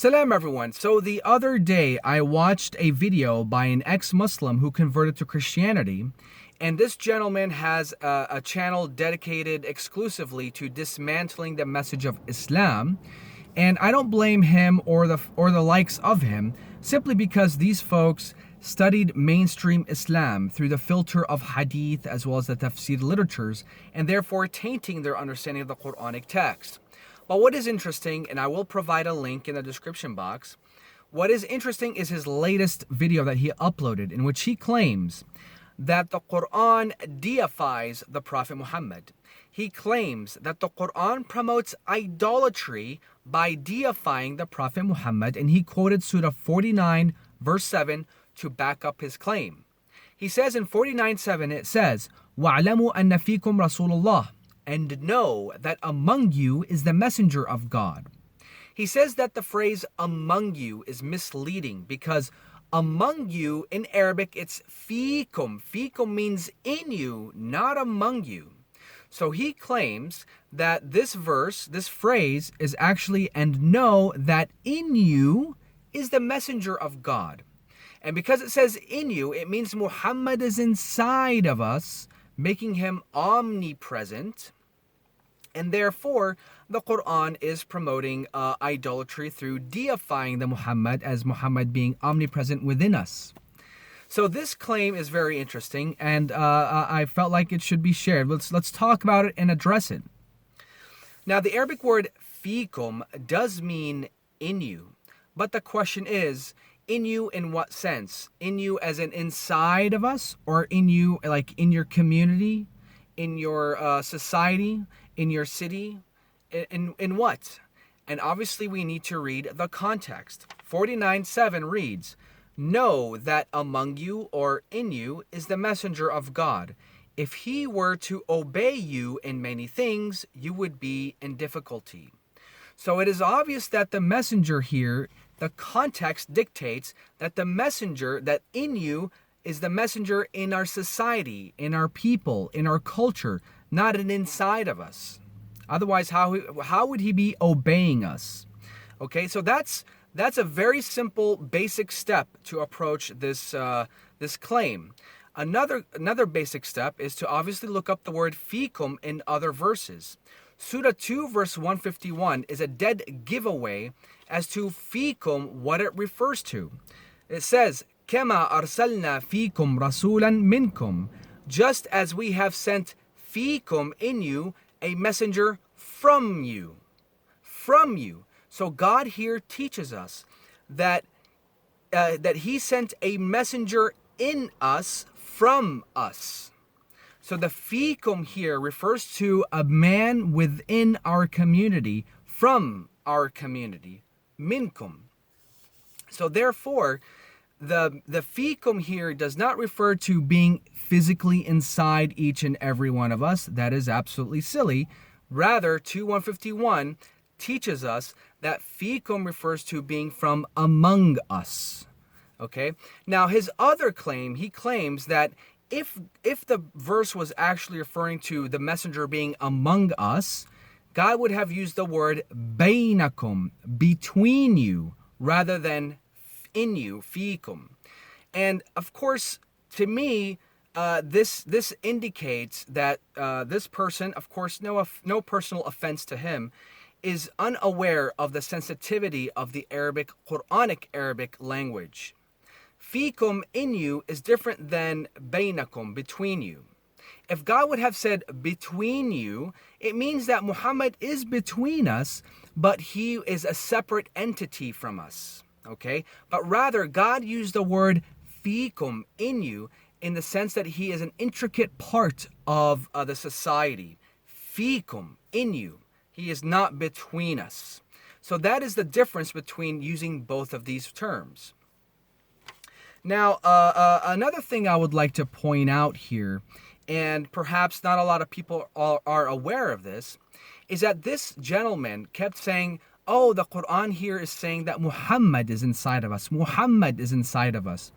Salam everyone. So the other day I watched a video by an ex-Muslim who converted to Christianity, and this gentleman has a channel dedicated exclusively to dismantling the message of Islam. And I don't blame him or the likes of him, simply because these folks studied mainstream Islam through the filter of hadith as well as the tafsir literatures, and therefore tainting their understanding of the Quranic text. But what is interesting, and I will provide a link in the description box, what is interesting is his latest video that he uploaded, in which he claims that the Quran deifies the Prophet Muhammad. He claims that the Quran promotes idolatry by deifying the Prophet Muhammad, and he quoted Surah 49 verse 7 to back up his claim. He says in 49:7, it says, وَاعْلَمُوا أَنَّ فِيكُمْ رَسُولُ اللَّهِ, and know that among you is the messenger of God. He says that the phrase among you is misleading because among you in Arabic it's fikum. Fikum means in you, not among you. So he claims that this verse, this phrase is actually, and know that in you is the messenger of God. And because it says in you, it means Muhammad is inside of us, making him omnipresent. And therefore, the Quran is promoting idolatry through deifying the Muhammad as Muhammad being omnipresent within us. So this claim is very interesting, and I felt like it should be shared. Let's talk about it and address it. Now, the Arabic word fikum does mean in you, but the question is, in you in what sense? In you as an inside of us, or in you like in your community, in your society, in your city, in what? And obviously we need to read the context. 49:7 reads, know that among you or in you is the messenger of God. If he were to obey you in many things, you would be in difficulty. So it is obvious that the messenger here, the context dictates that the messenger, that in you is the messenger in our society, in our people, in our culture, not an inside of us. Otherwise, how would he be obeying us? Okay, so that's a very simple, basic step to approach this this claim. Another basic step is to obviously look up the word fikum in other verses. Surah 2 verse 151 is a dead giveaway as to fikum, what it refers to. It says, كَمَا أَرْسَلْنَا فِيكُمْ رَسُولًا مِنْكُمْ, just as we have sent fikum, in you, a messenger from you. From you. So God here teaches us that that he sent a messenger in us, from us. So the fikum here refers to a man within our community, from our community, minkum. So therefore, the fikum here does not refer to being physically inside each and every one of us. That is absolutely silly. Rather, 2:151 teaches us that fikum refers to being from among us. Okay? Now, his other claim, he claims that if the verse was actually referring to the messenger being among us, God would have used the word bainakum, between you, rather than in you, fikum. And of course, to me, this indicates that this person, of course, no personal offense to him, is unaware of the sensitivity of the Quranic Arabic language. Fikum, in you, is different than bainakum, between you. If God would have said between you, it means that Muhammad is between us, but he is a separate entity from us. Okay? But rather, God used the word fikum, in you, in the sense that he is an intricate part of the society. Fikum, in you. He is not between us. So that is the difference between using both of these terms. Now, another thing I would like to point out here, and perhaps not a lot of people are aware of this, is that this gentleman kept saying, oh, the Quran here is saying that Muhammad is inside of us. Muhammad is inside of us.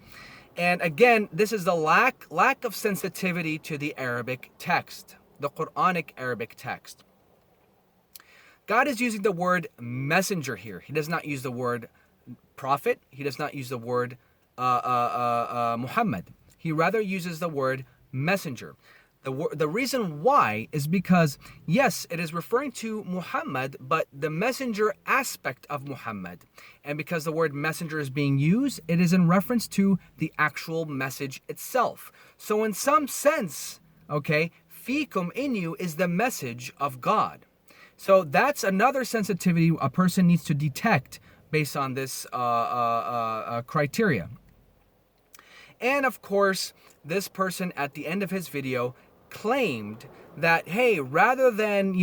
And again, this is the lack of sensitivity to the Arabic text, the Quranic Arabic text. God is using the word messenger here. He does not use the word prophet. He does not use the word Muhammad. He rather uses the word messenger. The reason why is because, yes, it is referring to Muhammad, but the messenger aspect of Muhammad. And because the word messenger is being used, it is in reference to the actual message itself. So in some sense, okay, fikum, in you, is the message of God. So that's another sensitivity a person needs to detect based on this criteria. And of course, this person at the end of his video claimed that, hey, rather than,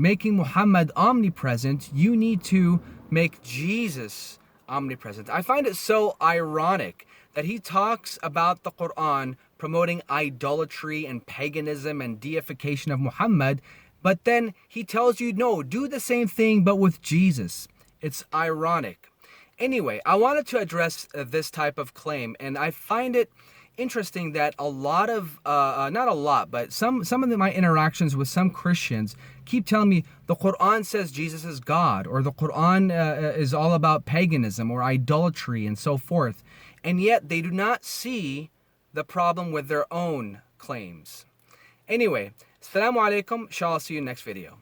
making Muhammad omnipresent, you need to make Jesus omnipresent. I find it so ironic that he talks about the Quran promoting idolatry and paganism and deification of Muhammad, but then he tells you, no, do the same thing but with Jesus. It's ironic. Anyway, I wanted to address this type of claim, and I find it interesting that a lot of, not a lot, but some of my interactions with some Christians keep telling me the Quran says Jesus is God, or the Quran is all about paganism or idolatry and so forth. And yet they do not see the problem with their own claims. Anyway, Assalamu alaikum. Shall I see you next video.